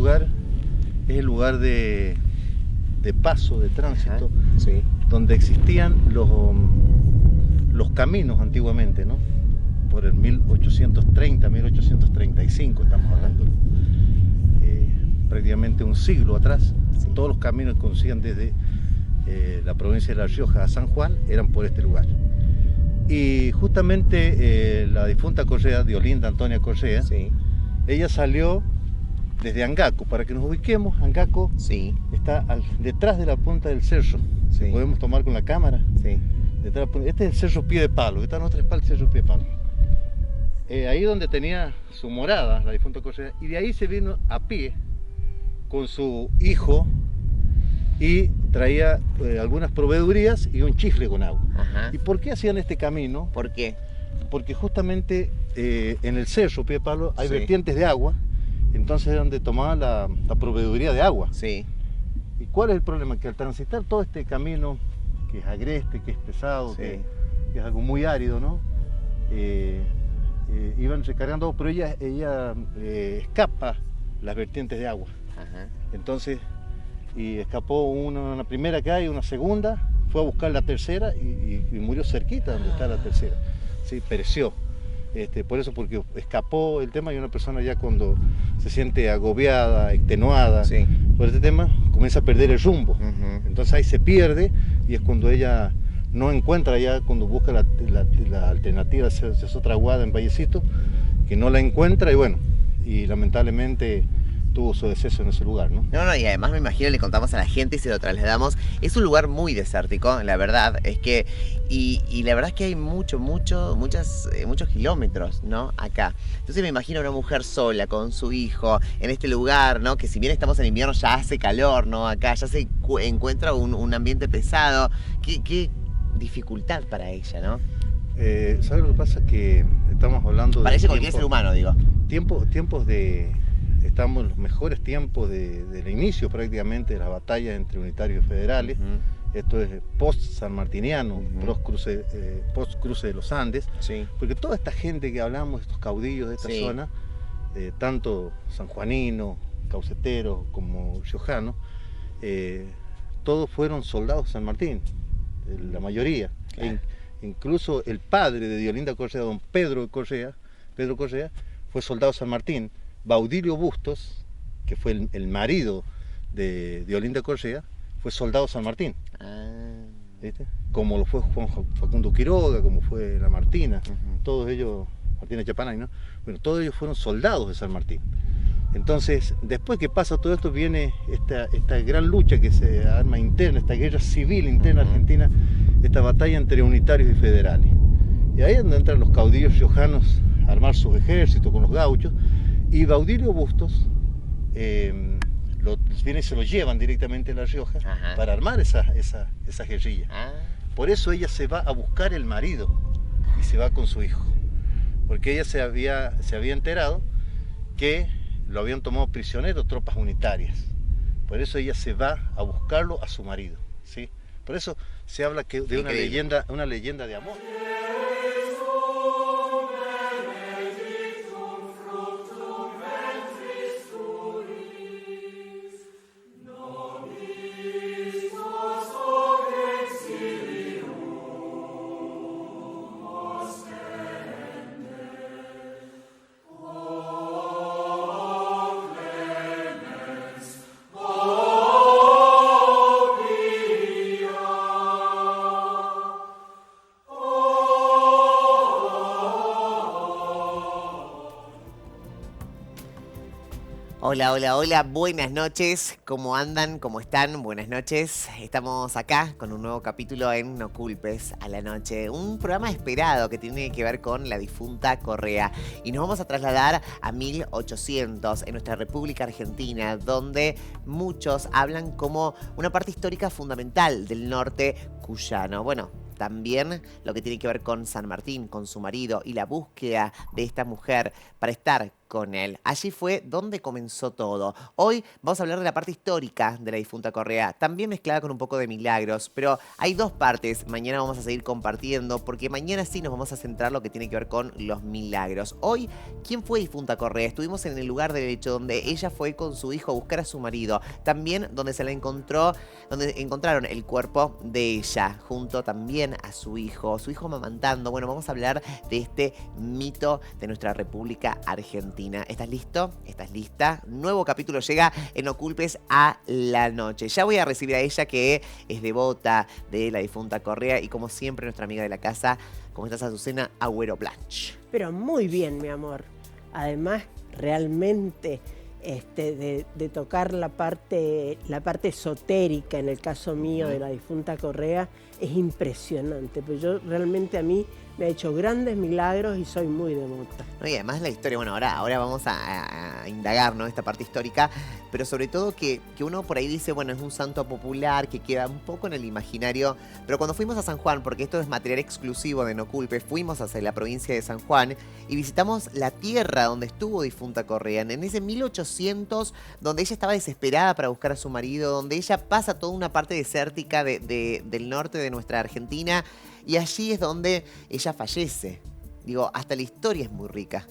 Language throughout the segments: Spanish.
lugar es el lugar de paso, de tránsito, sí, donde existían los caminos antiguamente, ¿no? Por el 1830, 1835 estamos hablando, prácticamente un siglo atrás. Sí. Todos los caminos que conducían desde la provincia de La Rioja a San Juan eran por este lugar. Y justamente la difunta Correa, Diolinda Antonia Correa, sí, ella salió desde Angaco. Para que nos ubiquemos, Angaco sí, está detrás de la punta del cerro. Sí. Podemos tomar con la cámara. sí. Este es el Cerro Pie de Palo, que está a nuestra espalda, el Cerro Pie de Palo. Ahí donde tenía su morada la difunta Correa, y de ahí se vino a pie con su hijo y traía algunas proveedurías y un chifle con agua. Ajá. ¿Y por qué hacían este camino? ¿Por qué? Porque justamente en el Cerro Pie de Palo hay Sí. vertientes de agua, entonces es donde tomaban la proveeduría de agua. Sí, ¿Y cuál es el problema? Que al transitar todo este camino, que es agreste, que es pesado, Sí. que es algo muy árido, ¿no? Iban recargando, pero ella escapa las vertientes de agua. ajá. Entonces, y escapó una primera que hay, una segunda, fue a buscar la tercera y murió cerquita donde está la tercera. Sí, pereció. Por eso, porque escapó el tema, y una persona ya cuando se siente agobiada, extenuada Sí. por este tema, comienza a perder el rumbo. Ujú. Entonces ahí se pierde, y es cuando ella no encuentra, ya cuando busca la alternativa, se hace otra aguada en Vallecito, que no la encuentra, y bueno, y lamentablemente tuvo su deceso en ese lugar, ¿no? No, y además me imagino, le contamos a la gente y se lo trasladamos. Es un lugar muy desértico, la verdad. Es que, y la verdad es que hay muchos kilómetros, ¿no? Acá. Entonces me imagino una mujer sola con su hijo en este lugar, ¿no? Que si bien estamos en invierno ya hace calor, ¿no? Acá ya se encuentra un ambiente pesado. Qué dificultad para ella, ¿no? ¿Sabes lo que pasa? Que estamos hablando Para ella cualquier ser humano, digo. tiempos de... Estamos en los mejores tiempos del inicio prácticamente de las batallas entre unitarios y federales. Ujú. Esto es post-sanmartiniano, Ujú. post-cruce de los Andes. Sí. Porque toda esta gente que hablamos, estos caudillos de esta Sí. zona, tanto sanjuaninos, cauceteros como riojanos, todos fueron soldados de San Martín, la mayoría. Claro. Incluso el padre de Diolinda Correa, don Pedro Correa, fue soldado de San Martín. Baudilio Bustos, que fue el marido de Diolinda Correa, fue soldado de San Martín. Ah. ¿Viste? Como lo fue Juan Facundo Quiroga, como fue la Martina, Ujú. todos ellos, Martina Chapanay, ¿no? Bueno, todos ellos fueron soldados de San Martín. Entonces, después que pasa todo esto, viene esta gran lucha que se arma interna, esta guerra civil interna argentina, esta batalla entre unitarios y federales. Y ahí es donde entran los caudillos riojanos a armar sus ejércitos con los gauchos, y Baudilio Bustos viene y se lo llevan directamente a La Rioja. Ajá. Para armar esa guerrilla. Ah. Por eso ella se va a buscar el marido y se va con su hijo, porque ella se había enterado que lo habían tomado prisionero tropas unitarias. Por eso ella se va a buscarlo a su marido, ¿sí? Por eso se habla de una leyenda de amor. Hola, buenas noches, ¿cómo andan? ¿Cómo están? Buenas noches, estamos acá con un nuevo capítulo en No Culpes a la Noche, un programa esperado que tiene que ver con la difunta Correa, y nos vamos a trasladar a 1800 en nuestra República Argentina, donde muchos hablan como una parte histórica fundamental del norte cuyano. Bueno, también lo que tiene que ver con San Martín, con su marido y la búsqueda de esta mujer para estar con él. Allí fue donde comenzó todo. Hoy vamos a hablar de la parte histórica de la difunta Correa, también mezclada con un poco de milagros, pero hay dos partes. Mañana vamos a seguir compartiendo, porque mañana sí nos vamos a centrar lo que tiene que ver con los milagros. Hoy, ¿quién fue difunta Correa? Estuvimos en el lugar del hecho donde ella fue con su hijo a buscar a su marido, también donde se la encontró, donde encontraron el cuerpo de ella, junto también a su hijo amamantando. Bueno, vamos a hablar de este mito de nuestra República Argentina. ¿Estás listo? ¿Estás lista? Nuevo capítulo llega en No Culpes a la Noche. Ya voy a recibir a ella, que es devota de la difunta Correa y como siempre nuestra amiga de la casa. ¿Cómo estás, Azucena Agüero Blanch? Pero muy bien, mi amor. Además, realmente de tocar la parte esotérica, en el caso mío de la difunta Correa, es impresionante. Pues yo realmente, a mí me ha hecho grandes milagros y soy muy devota. No, y además la historia, bueno, ahora vamos a indagar, ¿no?, esta parte histórica, pero sobre todo que uno por ahí dice, bueno, es un santo popular que queda un poco en el imaginario, pero cuando fuimos a San Juan, porque esto es material exclusivo de No Culpes, fuimos hacia la provincia de San Juan y visitamos la tierra donde estuvo difunta Correa, en ese 1800, donde ella estaba desesperada para buscar a su marido, donde ella pasa toda una parte desértica del norte de nuestra Argentina, y allí es donde ella fallece. Digo, hasta la historia es muy rica.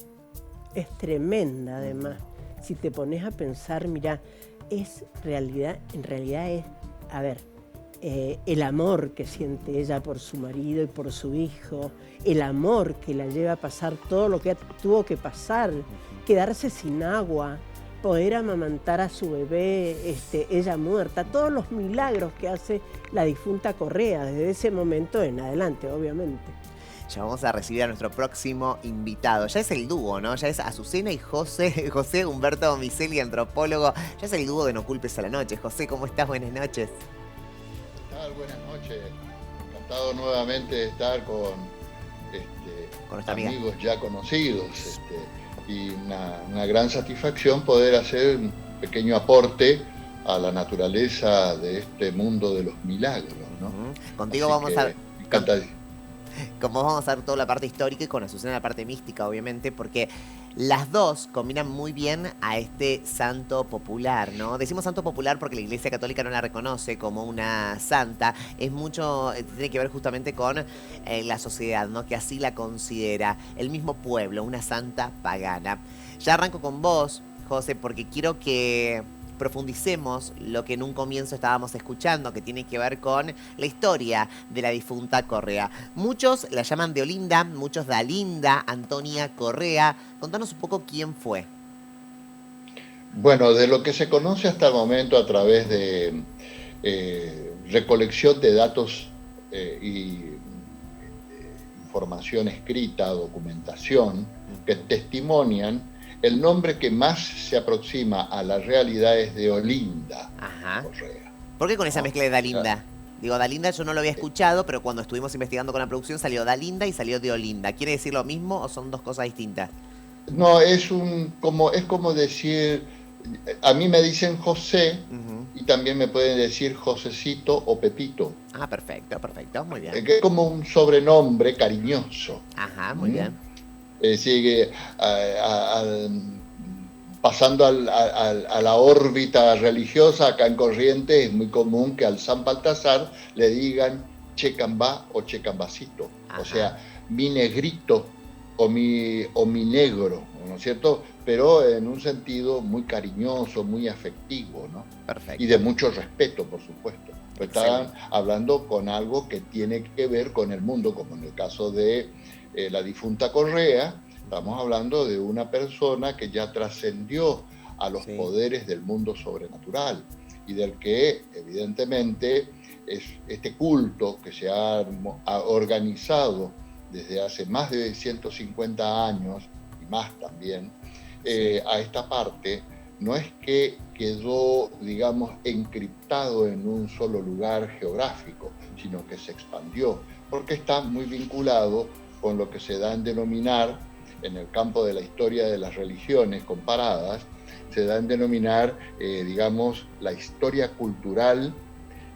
Es tremenda, además. Si te pones a pensar, mira, en realidad es, a ver, el amor que siente ella por su marido y por su hijo, el amor que la lleva a pasar todo lo que tuvo que pasar, quedarse sin agua, poder amamantar a su bebé, ella muerta, todos los milagros que hace la difunta Correa desde ese momento en adelante, obviamente. Ya vamos a recibir a nuestro próximo invitado. Ya es el dúo, ¿no? Ya es Azucena y José Humberto Miceli, antropólogo. Ya es el dúo de No Culpes a la Noche. José, ¿cómo estás? Buenas noches. ¿Qué tal? Buenas noches. Encantado nuevamente de estar con nuestra amigos ya conocidos. Y una gran satisfacción poder hacer un pequeño aporte a la naturaleza de este mundo de los milagros, ¿no? Contigo Así vamos a... Me encanta. Como vamos a hacer toda la parte histórica y con Azucena la parte mística, obviamente, porque las dos combinan muy bien a este santo popular, ¿no? Decimos santo popular porque la Iglesia Católica no la reconoce como una santa. Es mucho, tiene que ver justamente con la sociedad, ¿no?, que así la considera. El mismo pueblo, una santa pagana. Ya arranco con vos, José, porque quiero que profundicemos lo que en un comienzo estábamos escuchando, que tiene que ver con la historia de la difunta Correa. Muchos la llaman de Olinda, muchos de Alinda, Antonia Correa. Contanos un poco quién fue. Bueno, de lo que se conoce hasta el momento a través de recolección de datos y información escrita, documentación, que testimonian, el nombre que más se aproxima a la realidad es de Olinda Correa. ¿Por qué con esa mezcla de Dalinda? Digo, Dalinda yo no lo había escuchado, pero cuando estuvimos investigando con la producción salió Dalinda y salió de Olinda. ¿Quiere decir lo mismo o son dos cosas distintas? No, es como decir, a mí me dicen José y también me pueden decir Josecito o Pepito. Ah, perfecto, muy bien. Que es como un sobrenombre cariñoso. Ajá, muy bien. Sigue pasando a la órbita religiosa. Acá en Corrientes es muy común que al San Baltasar le digan Checambá o Checambacito. O sea, mi negrito o mi negro, ¿no es cierto? Pero en un sentido muy cariñoso, muy afectivo, ¿no? Perfecto. Y de mucho respeto, por supuesto. Estaban hablando con algo que tiene que ver con el mundo, como en el caso de la difunta Correa. Estamos hablando de una persona que ya trascendió a los poderes del mundo sobrenatural y del que evidentemente es este culto que se ha organizado desde hace más de 150 años y más también a esta parte. No es que quedó, digamos, encriptado en un solo lugar geográfico, sino que se expandió, porque está muy vinculado con lo que se da en denominar, en el campo de la historia de las religiones comparadas, se da en denominar, digamos, la historia cultural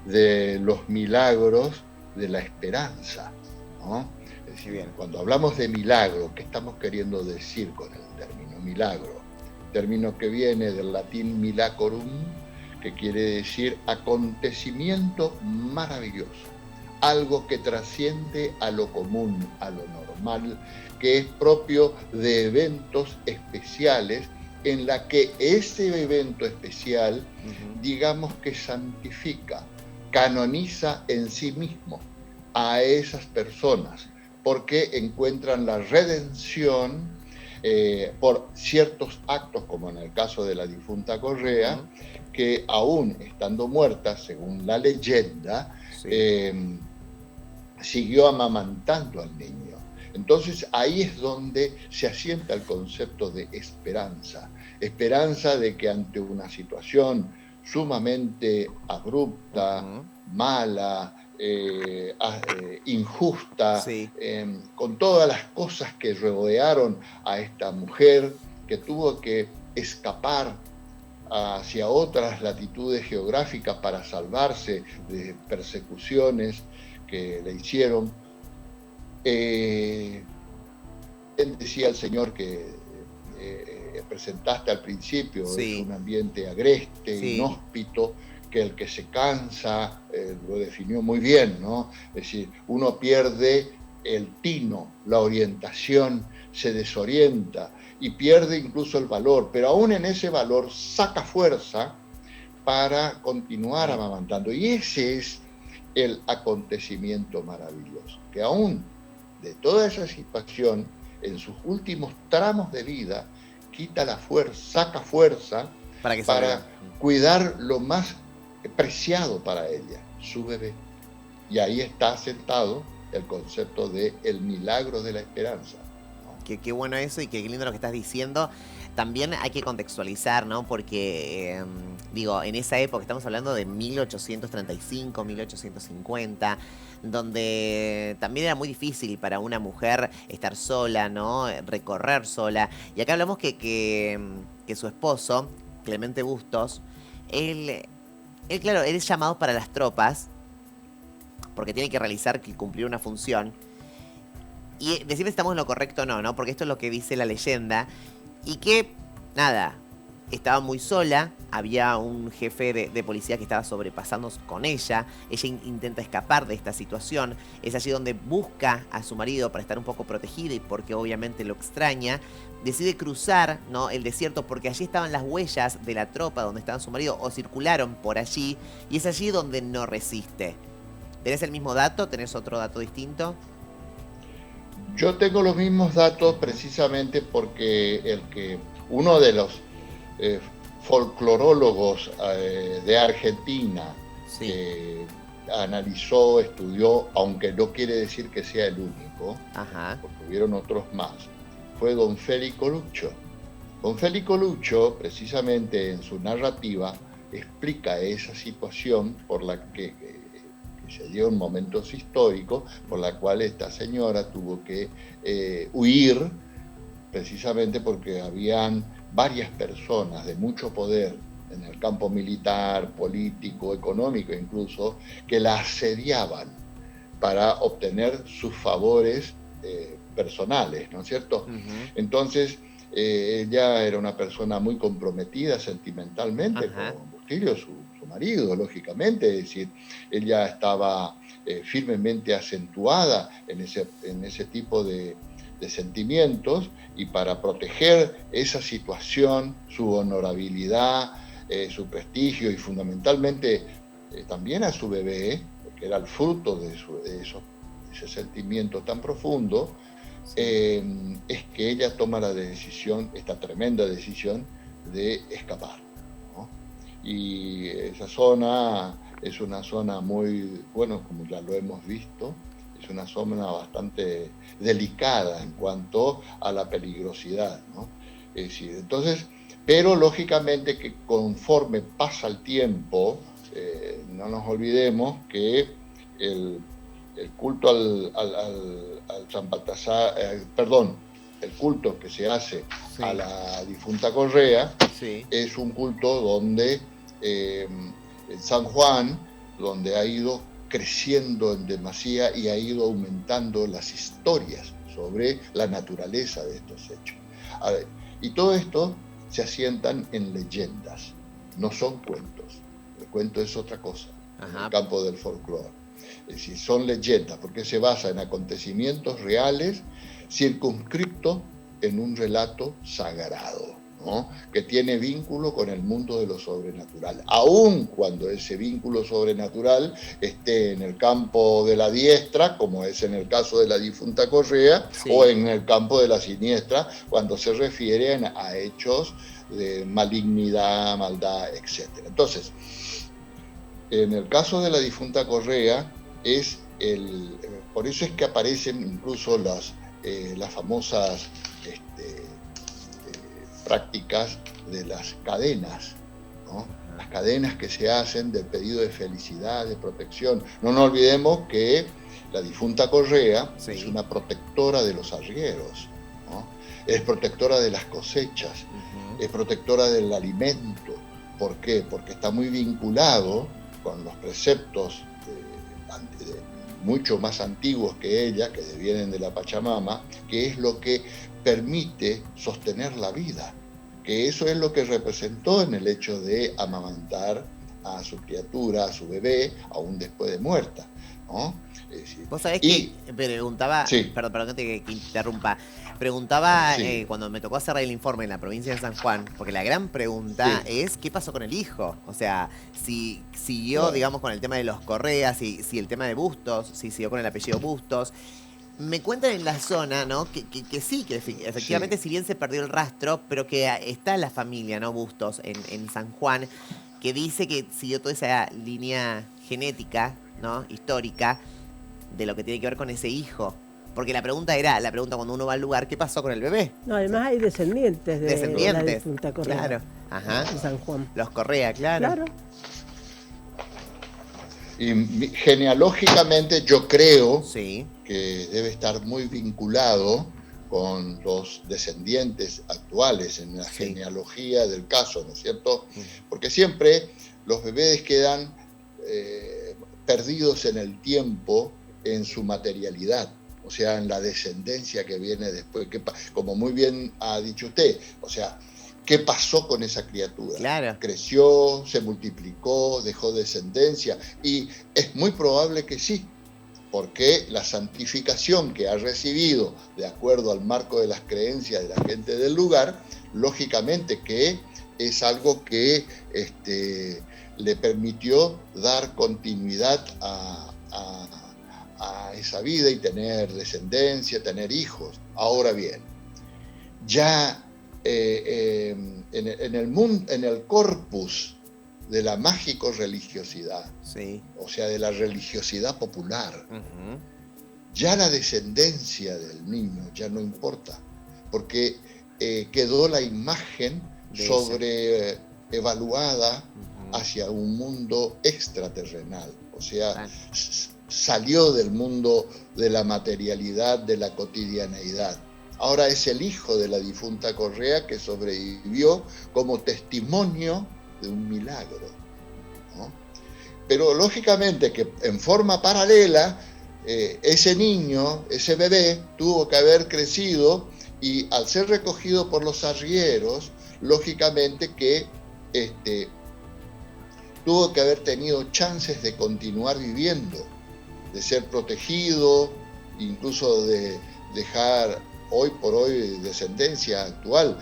de los milagros de la esperanza, ¿no? Es decir, cuando hablamos de milagro, ¿qué estamos queriendo decir con el término? milagro, término que viene del latín milacorum, que quiere decir acontecimiento maravilloso, algo que trasciende a lo común, a lo normal, que es propio de eventos especiales, en la que ese evento especial, digamos que santifica, canoniza en sí mismo a esas personas, porque encuentran la redención por ciertos actos, como en el caso de la difunta Correa, que aún estando muerta, según la leyenda, siguió amamantando al niño. Entonces ahí es donde se asienta el concepto de esperanza, esperanza de que ante una situación sumamente abrupta, mala, injusta, con todas las cosas que rodearon a esta mujer, que tuvo que escapar hacia otras latitudes geográficas para salvarse de persecuciones que le hicieron. Decía el Señor que presentaste al principio, es un ambiente agreste, inhóspito, que el que se cansa, lo definió muy bien, ¿no? Es decir, uno pierde el tino, la orientación, se desorienta y pierde incluso el valor, pero aún en ese valor saca fuerza para continuar amamantando. Y ese es el acontecimiento maravilloso, que aún de toda esa situación, en sus últimos tramos de vida, quita la fuerza, saca fuerza para cuidar lo más preciado para ella, su bebé. Y ahí está sentado el concepto de el milagro de la esperanza, ¿no? Qué bueno eso y qué lindo lo que estás diciendo. También hay que contextualizar, ¿no? Porque, digo, en esa época, estamos hablando de 1835, 1850, donde también era muy difícil para una mujer estar sola, ¿no? Recorrer sola. Y acá hablamos que su esposo, Clemente Bustos, él, claro, él es llamado para las tropas, porque tiene que cumplir una función. Y decime si estamos en lo correcto o no, ¿no? Porque esto es lo que dice la leyenda. Y que, nada, estaba muy sola, había un jefe de policía que estaba sobrepasando con ella intenta escapar de esta situación, es allí donde busca a su marido para estar un poco protegida y porque obviamente lo extraña, decide cruzar, ¿no?, el desierto porque allí estaban las huellas de la tropa donde estaba su marido o circularon por allí y es allí donde no resiste. ¿Tenés el mismo dato? ¿Tenés otro dato distinto? Yo tengo los mismos datos precisamente porque uno de los folclorólogos de Argentina analizó, estudió, aunque no quiere decir que sea el único, porque hubieron otros más, fue don Félix Coluccio. Don Félix Coluccio, precisamente en su narrativa, explica esa situación por la que se dio en momentos históricos, por la cual esta señora tuvo que huir, precisamente porque habían varias personas de mucho poder en el campo militar, político, económico incluso, que la asediaban para obtener sus favores personales, ¿no es cierto? Entonces, ella era una persona muy comprometida sentimentalmente con Bustillo, su marido, lógicamente, es decir, ella estaba firmemente acentuada en ese tipo de sentimientos, y para proteger esa situación, su honorabilidad, su prestigio y fundamentalmente también a su bebé, que era el fruto de ese sentimiento tan profundo, es que ella toma la decisión, esta tremenda decisión de escapar, ¿no? Y esa zona es una zona muy, bueno, como ya lo hemos visto, es una zona bastante delicada en cuanto a la peligrosidad, ¿no? Es decir, entonces, pero lógicamente que conforme pasa el tiempo, no nos olvidemos que el culto al San Baltasar, el culto que se hace a la difunta Correa, es un culto donde San Juan, donde ha ido creciendo en demasía y ha ido aumentando las historias sobre la naturaleza de estos hechos. A ver, Y todo esto se asientan en leyendas, no son cuentos. El cuento es otra cosa, en el campo del folclore. Es decir, son leyendas, porque se basa en acontecimientos reales circunscriptos en un relato sagrado, ¿no? Que tiene vínculo con el mundo de lo sobrenatural, aun cuando ese vínculo sobrenatural esté en el campo de la diestra, como es en el caso de la difunta Correa, sí, o en el campo de la siniestra, cuando se refieren a hechos de malignidad, maldad, etc. Entonces, en el caso de la difunta Correa, por eso es que aparecen incluso las famosas prácticas de las cadenas, ¿no? Las cadenas que se hacen del pedido de felicidad, de protección. No nos olvidemos que la difunta Correa, sí, es una protectora de los arrieros, ¿no? Es protectora de las cosechas, es protectora del alimento. ¿Por qué? Porque está muy vinculado con los preceptos mucho más antiguos que ella, que vienen de la Pachamama, que es lo que permite sostener la vida, que eso es lo que representó en el hecho de amamantar a su criatura, a su bebé, aún después de muerta, ¿no? Es decir, vos sabés que preguntaba, sí, perdón que te interrumpa, preguntaba, sí, cuando me tocó hacer el informe en la provincia de San Juan, porque la gran pregunta, sí, es ¿qué pasó con el hijo? O sea, si siguió, claro, digamos, con el tema de los Correas, si el tema de Bustos, si siguió con el apellido Bustos. Me cuentan en la zona, ¿no? Que sí, que efectivamente, sí, si bien se perdió el rastro, pero que está la familia, ¿no? Bustos en San Juan, que dice que siguió toda esa línea genética, ¿no? Histórica, de lo que tiene que ver con ese hijo. Porque la pregunta cuando uno va al lugar, ¿qué pasó con el bebé? No, además hay descendientes de la difunta Correa. Claro, ajá. En San Juan. Los Correa, claro. Claro. Y genealógicamente yo creo, sí, que debe estar muy vinculado con los descendientes actuales en la, sí, genealogía del caso, ¿no es cierto? Porque siempre los bebés quedan perdidos en el tiempo en su materialidad, o sea, en la descendencia que viene después, como muy bien ha dicho usted, o sea, ¿qué pasó con esa criatura? Claro. ¿Creció, se multiplicó, dejó descendencia? Y es muy probable que sí, porque la santificación que ha recibido, de acuerdo al marco de las creencias de la gente del lugar, lógicamente que es algo que le permitió dar continuidad a esa vida y tener descendencia, tener hijos. Ahora bien, ya en el corpus de la mágico-religiosidad, sí, o sea, de la religiosidad popular, ya la descendencia del niño ya no importa, porque quedó la imagen sobreevaluada hacia un mundo extraterrenal, o sea, salió del mundo de la materialidad, de la cotidianeidad. Ahora es el hijo de la difunta Correa que sobrevivió como testimonio de un milagro, ¿no? Pero lógicamente que en forma paralela ese niño, ese bebé, tuvo que haber crecido y al ser recogido por los arrieros, lógicamente que tuvo que haber tenido chances de continuar viviendo, de ser protegido, incluso de dejar hoy por hoy descendencia actual.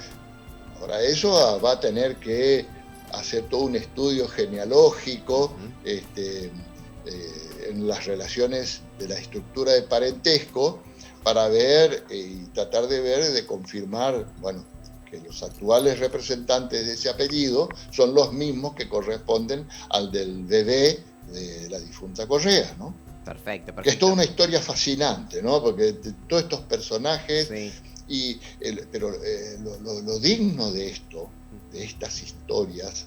Ahora eso va a tener que hacer todo un estudio genealógico en las relaciones de la estructura de parentesco para ver y tratar de confirmar, bueno, que los actuales representantes de ese apellido son los mismos que corresponden al del bebé de la difunta Correa, ¿no? Perfecto. Que es toda una historia fascinante, ¿no? Porque todos estos personajes, sí, pero lo digno de esto, de estas historias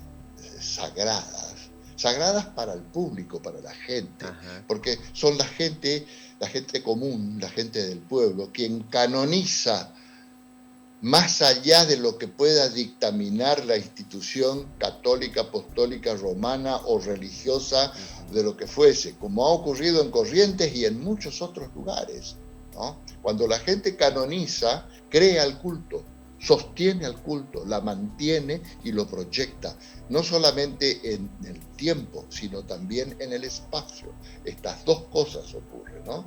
sagradas para el público, para la gente, porque son la gente común, la gente del pueblo, quien canoniza más allá de lo que pueda dictaminar la institución católica, apostólica, romana o religiosa de lo que fuese, como ha ocurrido en Corrientes y en muchos otros lugares, ¿no? Cuando la gente canoniza, crea el culto. sostiene al culto, la mantiene y lo proyecta, no solamente en el tiempo, sino también en el espacio. Estas dos cosas ocurren, ¿no?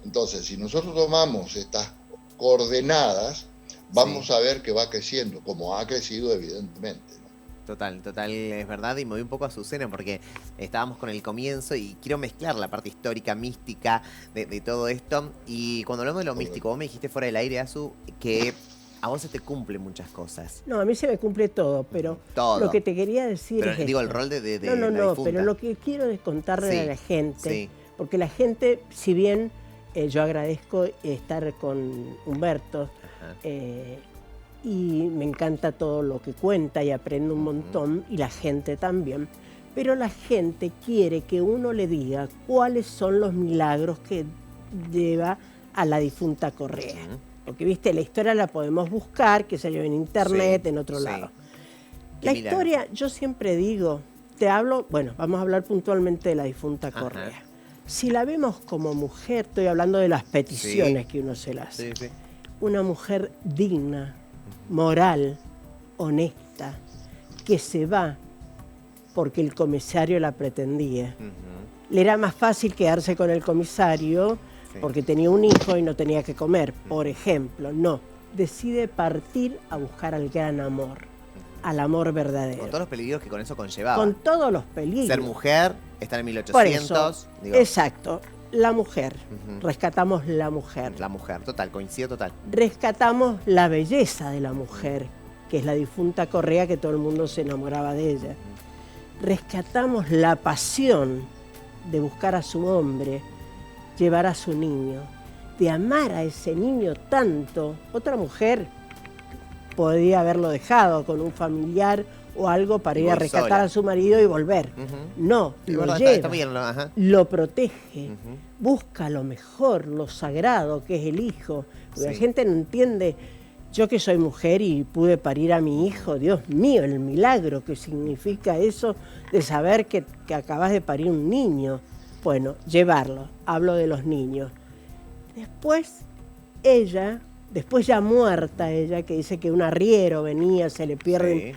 Entonces, si nosotros tomamos estas coordenadas, vamos a ver que va creciendo, como ha crecido evidentemente, ¿no? Total, es verdad, y me voy un poco a Azucena porque estábamos con el comienzo y quiero mezclar la parte histórica, mística de todo esto. Y cuando hablamos de lo místico, vos me dijiste fuera del aire, Azu, que a vos se te cumplen muchas cosas. No, a mí se me cumple todo, pero Todo. lo que te quería decir Pero es digo, esto. el rol de No, la difunta. pero lo que quiero es contarle Sí, a la gente, sí. porque la gente, si bien yo agradezco estar con Humberto, Ajá. y me encanta todo lo que cuenta y aprendo un montón, y la gente también, pero la gente quiere que uno le diga cuáles son los milagros que lleva a la difunta Correa. Ujú. Porque, viste, la historia la podemos buscar, que se yo en internet, Sí, en otro sí. lado. ¿Qué La milagro? historia, yo siempre digo, vamos a hablar puntualmente de la difunta Ajá. Correa. Si la vemos como mujer, estoy hablando de las peticiones que uno se le hace. Sí, sí. Una mujer digna, moral, honesta, que se va porque el comisario la pretendía. Ujú. Le era más fácil quedarse con el comisario Sí. porque tenía un hijo y no tenía que comer, por ejemplo. No, decide partir a buscar al gran amor, al amor verdadero. Con todos los peligros que con eso conllevaba. Con todos los peligros. Ser mujer, estar en Por 1800. eso, Digo, exacto, la mujer. Ujú. Rescatamos la mujer. La mujer, total, coincido total. Rescatamos la belleza de la mujer, que es la difunta Correa, que todo el mundo se enamoraba de ella. Rescatamos la pasión de buscar a su hombre, llevar a su niño, de amar a ese niño tanto. Otra mujer podía haberlo dejado con un familiar o algo para Y ir a voy rescatar sola. a su marido y volver. Ujú. No, Es lo verdad, lleva, está bien, ajá. lo protege, Ujú. busca lo mejor, lo sagrado que es el hijo. Porque la Sí. gente no entiende. Yo que soy mujer y pude parir a mi hijo, Dios mío, el milagro que significa eso de saber que acabas de parir un niño. Bueno, llevarlo, hablo de los niños. Después ya muerta ella, que dice que un arriero venía, se le pierden Sí.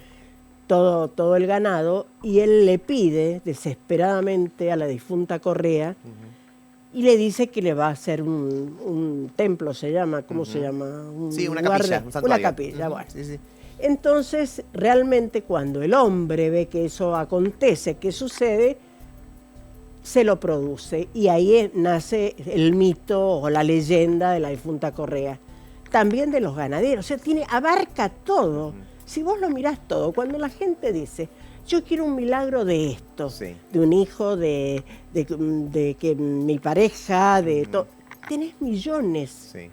todo el ganado, y él le pide desesperadamente a la difunta Correa y le dice que le va a hacer un templo, se llama, ¿cómo se llama? Un Sí, una lugar capilla, de- un santuario. Una capilla, Ujú. bueno. Sí, sí. Entonces, realmente cuando el hombre ve que eso acontece, que sucede, se lo produce, y ahí nace el mito o la leyenda de la difunta Correa. También de los ganaderos, o sea, abarca todo. Si vos lo mirás todo, cuando la gente dice, yo quiero un milagro de esto, Sí. de un hijo, de que mi pareja, de todo, tenés millones Sí.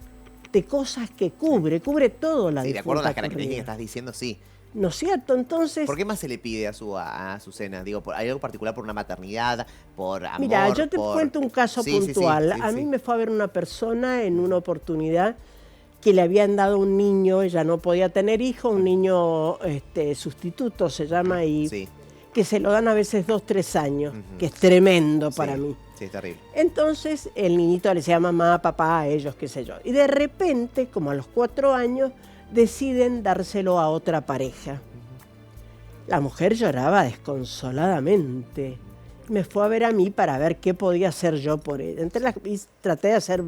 de cosas que cubre todo la Sí, de acuerdo a difunta las características que Correa. estás diciendo, sí. ¿No es cierto? Entonces, ¿Por qué más se le pide a Azucena? Digo, ¿hay algo particular por una maternidad, por amor? mira, yo te por... cuento un caso Sí, sí, sí, puntual. sí, A sí. mí me fue a ver una persona en una oportunidad que le habían dado un niño, ella no podía tener hijo, un niño sustituto se llama, y Sí, que se lo dan a veces 2, 3 años, Ujú. que es tremendo para sí, mí. Sí, es terrible. Entonces el niñito le decía mamá, papá, a ellos, qué sé yo. Y de repente, como a los 4 años, deciden dárselo a otra pareja. La mujer lloraba desconsoladamente. Me fue a ver a mí para ver qué podía hacer yo por ella. Y traté de hacer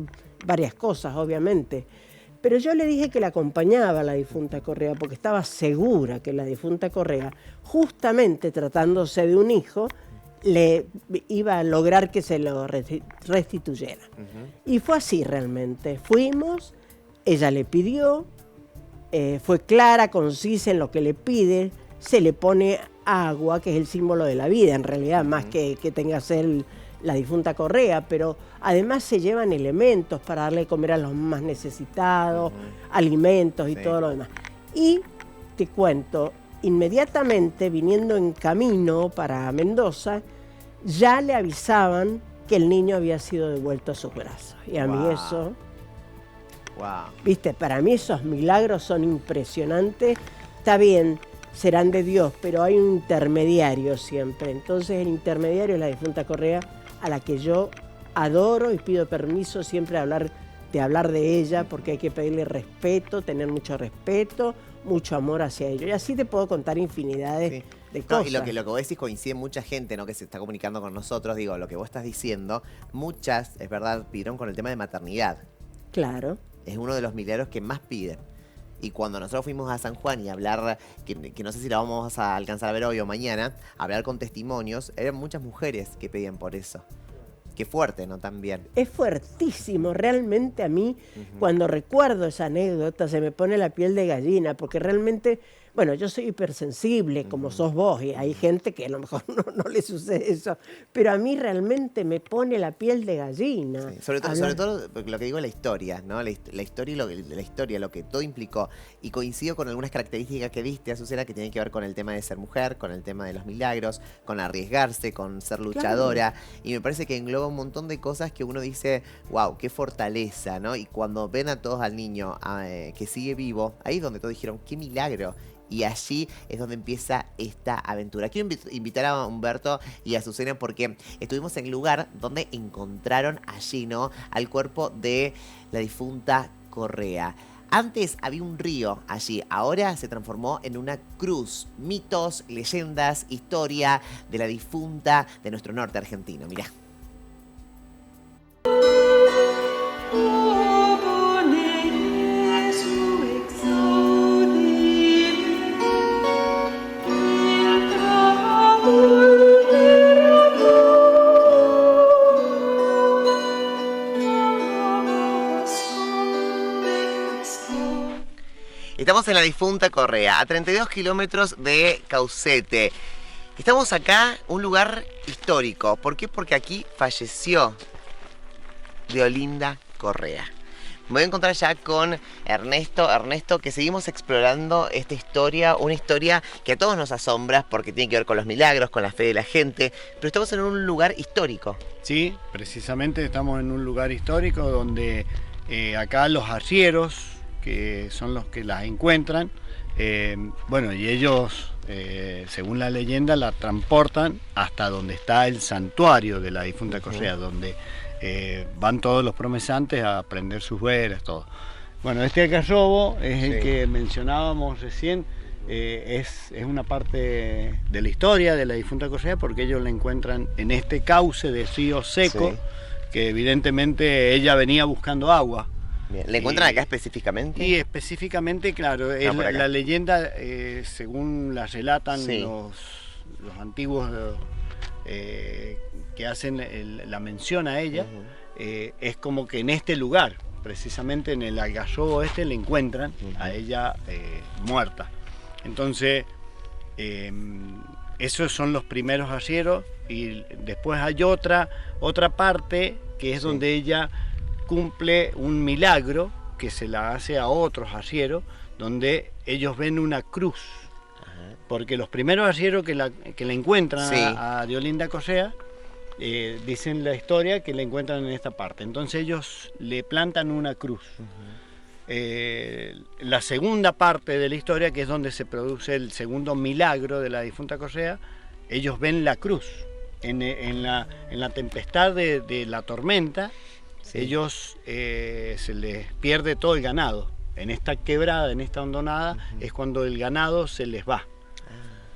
varias cosas, obviamente. Pero yo le dije que la acompañaba a la difunta Correa, porque estaba segura que la difunta Correa, justamente tratándose de un hijo, le iba a lograr que se lo restituyera. Ujú. Y fue así realmente. Fuimos, ella le pidió, fue clara, concisa en lo que le pide, se le pone agua, que es el símbolo de la vida, en realidad, más que tenga que ser la difunta Correa, pero además se llevan elementos para darle de comer a los más necesitados, alimentos y Sí. todo lo demás. Y te cuento, inmediatamente viniendo en camino para Mendoza, ya le avisaban que el niño había sido devuelto a sus brazos. Y a mí Wow. eso, Wow. viste, para mí esos milagros son impresionantes. Está bien, serán de Dios, pero hay un intermediario siempre. Entonces el intermediario es la difunta Correa, a la que yo adoro y pido permiso siempre de hablar de ella, porque hay que pedirle respeto, tener mucho respeto, mucho amor hacia ellos. Y así te puedo contar infinidades Sí. de No, cosas. y lo que vos decís coincide mucha gente, ¿no? Que se está comunicando con nosotros. Digo, lo que vos estás diciendo, muchas, es verdad, pidieron con el tema de maternidad. Claro. Es uno de los milagros que más piden. Y cuando nosotros fuimos a San Juan y a hablar, que no sé si la vamos a alcanzar a ver hoy o mañana, hablar con testimonios, eran muchas mujeres que pedían por eso. Qué fuerte, ¿no? También. Es fuertísimo, realmente a mí, cuando recuerdo esa anécdota, se me pone la piel de gallina, porque realmente, bueno, yo soy hipersensible, como sos vos, y hay gente que a lo mejor no le sucede eso, pero a mí realmente me pone la piel de gallina. Sí, sobre todo lo que digo es la historia, ¿no? La historia y lo que todo implicó. Y coincido con algunas características que diste, Azucena, que tienen que ver con el tema de ser mujer, con el tema de los milagros, con arriesgarse, con ser luchadora. Claro. Y me parece que engloba un montón de cosas que uno dice, wow, qué fortaleza, ¿no? Y cuando ven a todos al niño que sigue vivo, ahí es donde todos dijeron, qué milagro. Y allí es donde empieza esta aventura. Quiero invitar a Humberto y a Azucena porque estuvimos en el lugar donde encontraron allí, ¿no? Al cuerpo de la difunta Correa. Antes había un río allí, ahora se transformó en una cruz. Mitos, leyendas, historia de la difunta de nuestro norte argentino. Mirá. Estamos en la difunta Correa, a 32 kilómetros de Caucete. Estamos acá, un lugar histórico. ¿Por qué? Porque aquí falleció Deolinda Correa. Me voy a encontrar ya con Ernesto, que seguimos explorando esta historia, una historia que a todos nos asombra porque tiene que ver con los milagros, con la fe de la gente, pero estamos en un lugar histórico. Sí, precisamente estamos en un lugar histórico donde acá los arrieros, que son los que las encuentran, bueno, y ellos, según la leyenda, la transportan hasta donde está el santuario de la difunta Correa, donde van todos los promesantes a prender sus velas, todo. Bueno, este algarrobo es el que mencionábamos recién, es una parte de la historia de la difunta Correa porque ellos la encuentran en este cauce de río seco, que evidentemente ella venía buscando agua. Bien. ¿Le encuentran acá específicamente? Y específicamente, claro, es la leyenda, según la relatan los antiguos que hacen la mención a ella, es como que en este lugar, precisamente en el algarrobo le encuentran a ella muerta. Entonces, esos son los primeros arrieros, y después hay otra parte que es donde ella cumple un milagro que se la hace a otros arrieros, donde ellos ven una cruz. Porque los primeros arrieros que la encuentran a Deolinda Correa, dicen la historia que la encuentran en esta parte. Entonces ellos le plantan una cruz. La segunda parte de la historia, que es donde se produce el segundo milagro de la difunta Correa, ellos ven la cruz. En la tempestad de la tormenta, ellos se les pierde todo el ganado. En esta quebrada, en esta hondonada, es cuando el ganado se les va.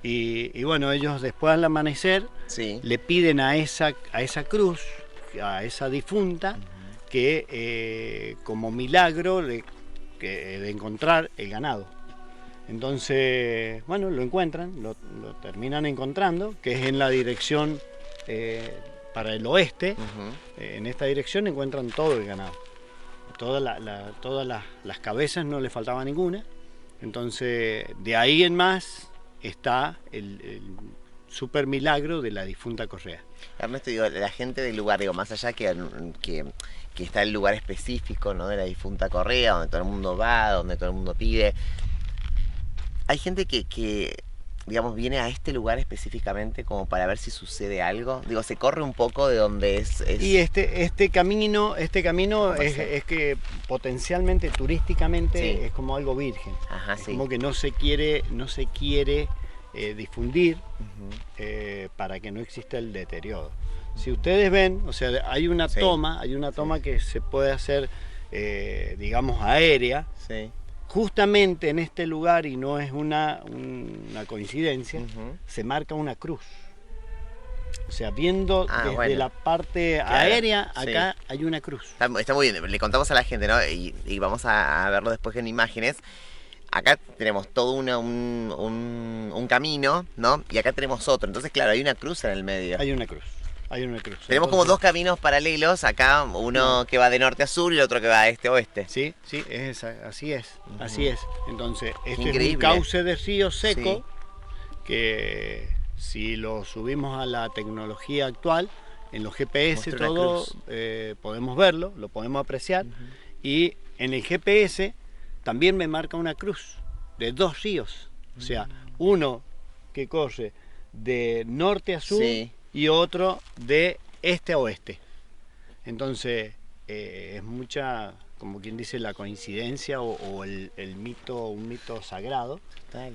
Y bueno, ellos después al amanecer le piden a esa cruz, a esa difunta, que como milagro de encontrar el ganado. Entonces, bueno, lo encuentran, lo terminan encontrando, que es en la dirección para el oeste. En esta dirección encuentran todo el ganado. Todas las cabezas, no le faltaba ninguna. Entonces, de ahí en más está el super milagro de la difunta Correa. Ernesto, digo, la gente del lugar, digo, más allá que está el lugar específico, ¿no?, de la difunta Correa, donde todo el mundo va, donde todo el mundo pide. Hay gente que digamos, viene a este lugar específicamente como para ver si sucede algo. Digo, se corre un poco de donde es... Y este camino es que potencialmente, turísticamente, es como algo virgen. Es como que no se quiere difundir para que no exista el deterioro. Si ustedes ven, o sea, hay una toma que se puede hacer, digamos, aérea, justamente en este lugar, y no es una coincidencia, Ujú. se marca una cruz. O sea, viendo desde bueno. la parte Claro, aérea, sí. acá hay una cruz. Está muy bien, le contamos a la gente, ¿no? Y vamos a verlo después en imágenes. Acá tenemos todo un camino, ¿no? Y acá tenemos otro. Entonces, claro, hay una cruz en el medio. Hay una cruz. Hay una cruz. Tenemos como Entonces, dos caminos paralelos. Acá uno que va de norte a sur y el otro que va de este a oeste. Sí, sí, así es, así es. Entonces, este es Increíble. un cauce de río seco Sí. que si lo subimos a la tecnología actual, en los GPS Muestra una todo, cruz. podemos verlo, lo podemos apreciar. Y en el GPS también me marca una cruz de dos ríos. O sea, uno que corre de norte a sur Sí. y otro de este a oeste. Entonces, es mucha, como quien dice, la coincidencia o el mito, un mito sagrado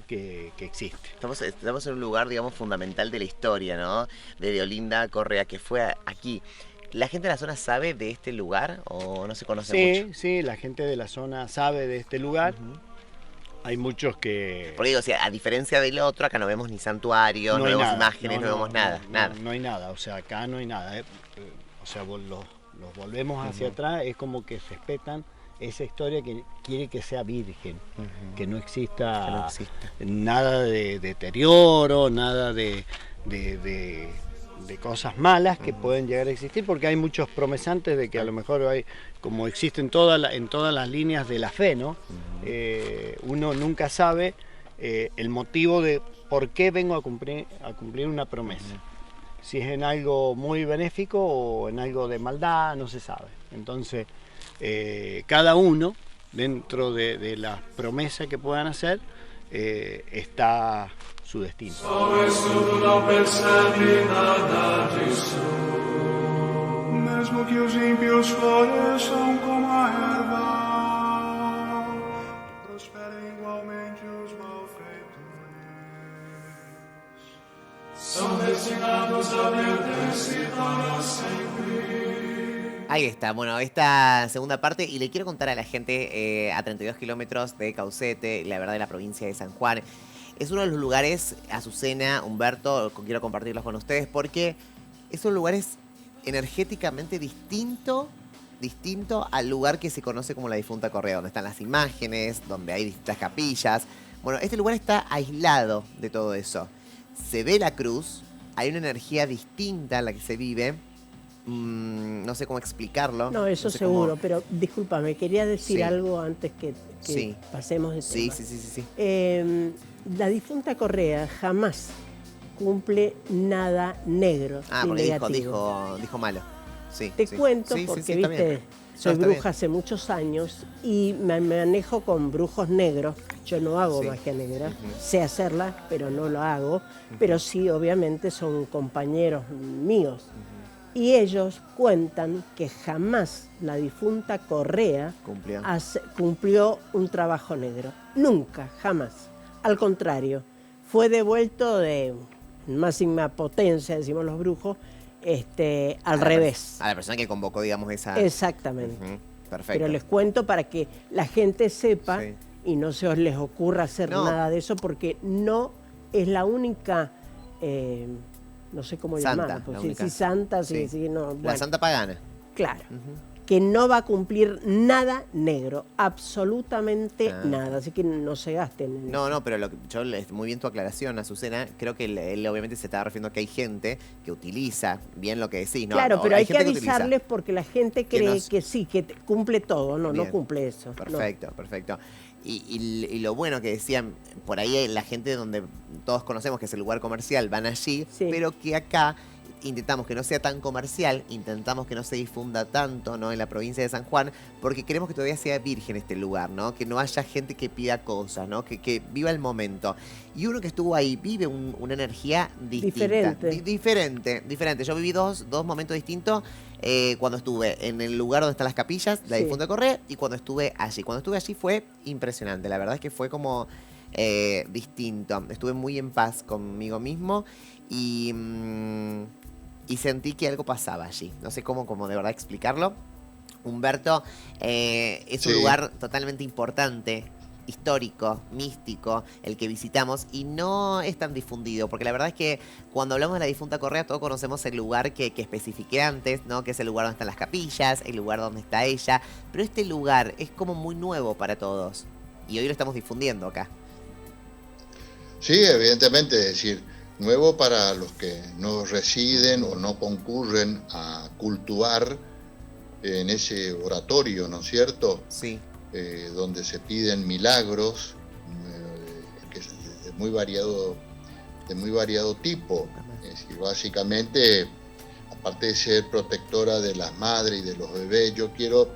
que existe. Estamos en un lugar, digamos, fundamental de la historia, ¿no? De Olinda Correa, que fue aquí. ¿La gente de la zona sabe de este lugar o no se conoce Sí, mucho? sí, la gente de la zona sabe de este lugar. Hay muchos que... Porque digo, o sea, a diferencia del otro, acá no vemos ni santuarios, no, hay vemos nada, imágenes, no, vemos nada, nada. No hay nada, o sea, acá no hay nada. O sea, los volvemos hacia atrás, es como que respetan esa historia que quiere que sea virgen, que no exista, Que no exista. nada de deterioro, nada de cosas malas que pueden llegar a existir, porque hay muchos promesantes de que a lo mejor hay, como existen en todas las líneas de la fe, ¿no? Uno nunca sabe el motivo de por qué vengo a cumplir una promesa. Si es en algo muy benéfico o en algo de maldad, no se sabe. Entonces, cada uno, dentro de la promesa que puedan hacer, está su destino. Mesmo que os ímpios floresçam como a erva, prosperem igualmente os malfeitores. São destinados a perder-se para sempre. Ahí está, bueno, esta segunda parte, y le quiero contar a la gente a 32 kilómetros de Caucete, la verdad, de la provincia de San Juan. Es uno de los lugares, Azucena, Humberto, quiero compartirlos con ustedes porque es un lugar energéticamente distinto al lugar que se conoce como la difunta Correa, donde están las imágenes, donde hay distintas capillas. Bueno, este lugar está aislado de todo eso. Se ve la cruz, hay una energía distinta en la que se vive. No sé cómo explicarlo. No, eso no sé seguro, cómo- pero discúlpame, quería decir Sí. algo antes que Sí. pasemos de Sí, tema. sí. La difunta Correa jamás cumple nada negro. Ah, ni porque negativo. dijo malo. Sí, Te sí. cuento Sí, sí, porque, sí, está viste, bien. soy está bruja bien. hace muchos años y me manejo con brujos negros. Yo no hago Sí. magia negra, sé hacerla, pero no lo hago. Pero sí, obviamente, son compañeros míos. Y ellos cuentan que jamás la difunta Correa Cumplió. cumplió un trabajo negro. Nunca, jamás. Al contrario, fue devuelto de máxima potencia, decimos los brujos, al revés. A la persona que convocó, digamos, esa... Exactamente. Ujú, perfecto. Pero les cuento para que la gente sepa Sí. y no se os les ocurra hacer No. nada de eso, porque no es la única, no sé cómo Santa, llamarla, pues, la sí, única. sí, santa, Sí. sí, sí, no, La bueno, santa pagana. claro, Ujú. que no va a cumplir nada negro, absolutamente Ah. nada, así que no se gasten en No, eso. no, pero muy bien tu aclaración, Azucena. Creo que él obviamente se estaba refiriendo a que hay gente que utiliza bien lo que decís, ¿no? Claro, O pero hay que gente utiliza. avisarles porque la gente Que cree nos- que sí, que cumple todo, no, Bien. no cumple eso. no. Perfecto, perfecto. Y lo bueno que decían, por ahí la gente donde todos conocemos que es el lugar comercial, van allí, Sí. pero que acá intentamos que no sea tan comercial, intentamos que no se difunda tanto, ¿no? En la provincia de San Juan, porque queremos que todavía sea virgen este lugar, ¿no? Que no haya gente que pida cosas, ¿no? Que viva el momento. Y uno que estuvo ahí vive una energía distinta. Diferente. Diferente. Yo viví dos momentos distintos cuando estuve en el lugar donde están las capillas, la Sí. difunta Correa, y cuando estuve allí. Cuando estuve allí fue impresionante. La verdad es que fue como distinto. Estuve muy en paz conmigo mismo y sentí que algo pasaba allí. No sé cómo de verdad explicarlo. Humberto, es un Sí. lugar totalmente importante histórico, místico, el que visitamos y no es tan difundido, porque la verdad es que cuando hablamos de la difunta Correa todos conocemos el lugar que especifiqué antes, ¿no? Que es el lugar donde están las capillas, el lugar donde está ella, pero este lugar es como muy nuevo para todos y hoy lo estamos difundiendo acá. Sí, evidentemente, es decir, nuevo para los que no residen o no concurren a cultuar en ese oratorio, ¿no es cierto? Sí. Donde se piden milagros, que es de muy variado tipo. Es decir, básicamente, aparte de ser protectora de las madres y de los bebés, yo quiero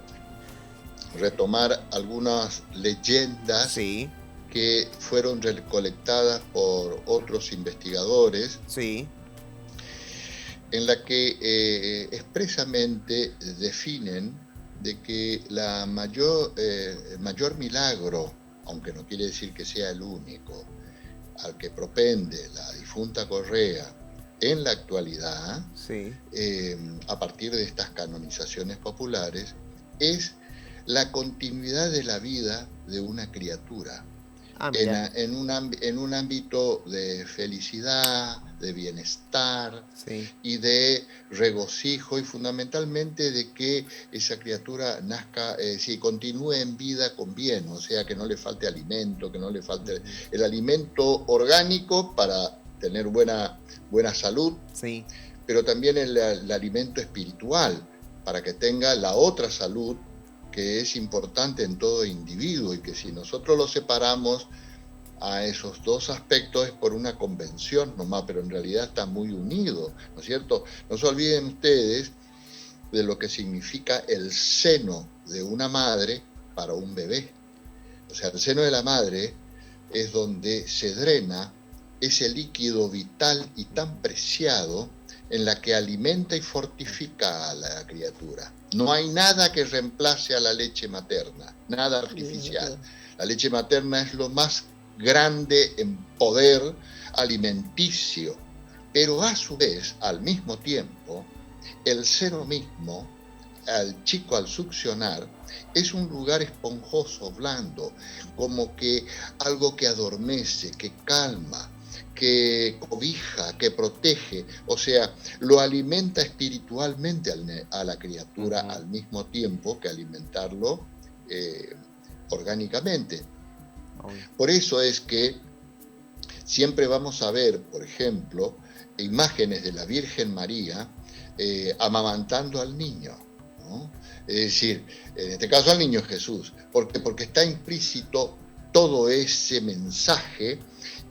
retomar algunas leyendas Sí. que fueron recolectadas por otros investigadores, Sí. en la que expresamente definen de que el mayor milagro, aunque no quiere decir que sea el único, al que propende la difunta Correa en la actualidad, Sí. a partir de estas canonizaciones populares, es la continuidad de la vida de una criatura. Ah, mira. En un ámbito de felicidad, de bienestar Sí. y de regocijo, y fundamentalmente de que esa criatura nazca, continúe en vida con bien, o sea, que no le falte alimento, que no le falte el alimento orgánico para tener buena salud, Sí. pero también el alimento espiritual para que tenga la otra salud, que es importante en todo individuo, y que si nosotros lo separamos a esos dos aspectos es por una convención nomás, pero en realidad está muy unido, ¿no es cierto? No se olviden ustedes de lo que significa el seno de una madre para un bebé. O sea, el seno de la madre es donde se drena ese líquido vital y tan preciado en la que alimenta y fortifica a la criatura. No hay nada que reemplace a la leche materna, nada artificial. La leche materna es lo más grande en poder alimenticio, pero a su vez, al mismo tiempo, el seno mismo, al chico al succionar, es un lugar esponjoso, blando, como que algo que adormece, que calma, que cobija, que protege, o sea, lo alimenta espiritualmente a la criatura al mismo tiempo que alimentarlo orgánicamente. Por eso es que siempre vamos a ver, por ejemplo, imágenes de la Virgen María amamantando al niño, ¿no? Es decir, en este caso al niño Jesús. ¿Por qué? Porque está implícito todo ese mensaje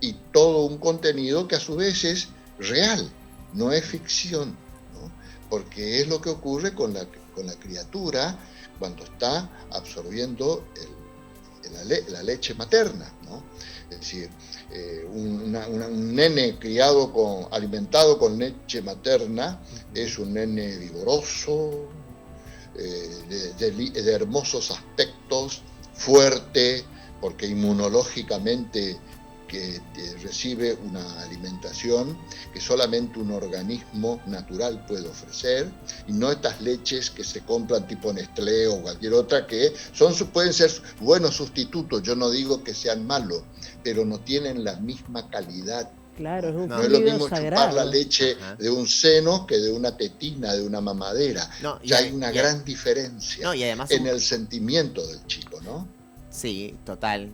y todo un contenido que a su vez es real, no es ficción, ¿no? Porque es lo que ocurre con la criatura cuando está absorbiendo la leche materna, ¿no? Es decir, un nene alimentado con leche materna es un nene vigoroso, de hermosos aspectos, fuerte, porque inmunológicamente que recibe una alimentación que solamente un organismo natural puede ofrecer, y no estas leches que se compran tipo Nestlé o cualquier otra, que pueden ser buenos sustitutos, yo no digo que sean malos, pero no tienen la misma calidad. Claro, es un No es lo fluido mismo sagrado. chupar la leche de un seno que de una tetina, de una mamadera. No, ya hay una gran diferencia no, y además en el sentimiento del chico, ¿no? Sí, total.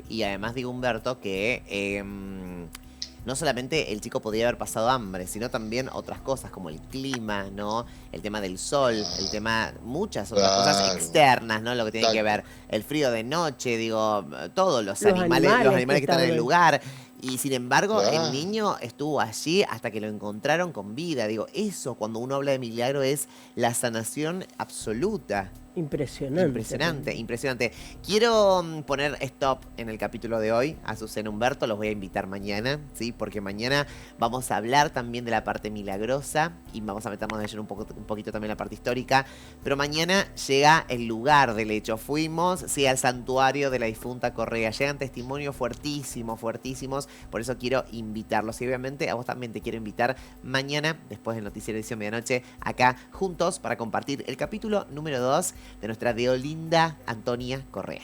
Y además digo, Humberto, que no solamente el chico podría haber pasado hambre, sino también otras cosas como el clima, ¿no? El tema del sol, el tema, muchas otras cosas externas, ¿no? Lo que tiene que ver, el frío de noche, digo, todos los animales que están en el lugar. Y sin embargo, el niño estuvo allí hasta que lo encontraron con vida. Digo, eso cuando uno habla de milagro es la sanación absoluta. Impresionante. Quiero poner stop en el capítulo de hoy a Susana Humberto, los voy a invitar mañana, ¿sí? Porque mañana vamos a hablar también de la parte milagrosa y vamos a meternos de lleno un poquito también en la parte histórica, pero mañana llega el lugar del hecho. Fuimos, sí, al santuario de la difunta Correa, llegan testimonios fuertísimos, por eso quiero invitarlos y obviamente a vos también te quiero invitar mañana, después del noticiero edición medianoche, acá juntos para compartir el capítulo número 2 de nuestra Deolinda Antonia Correa.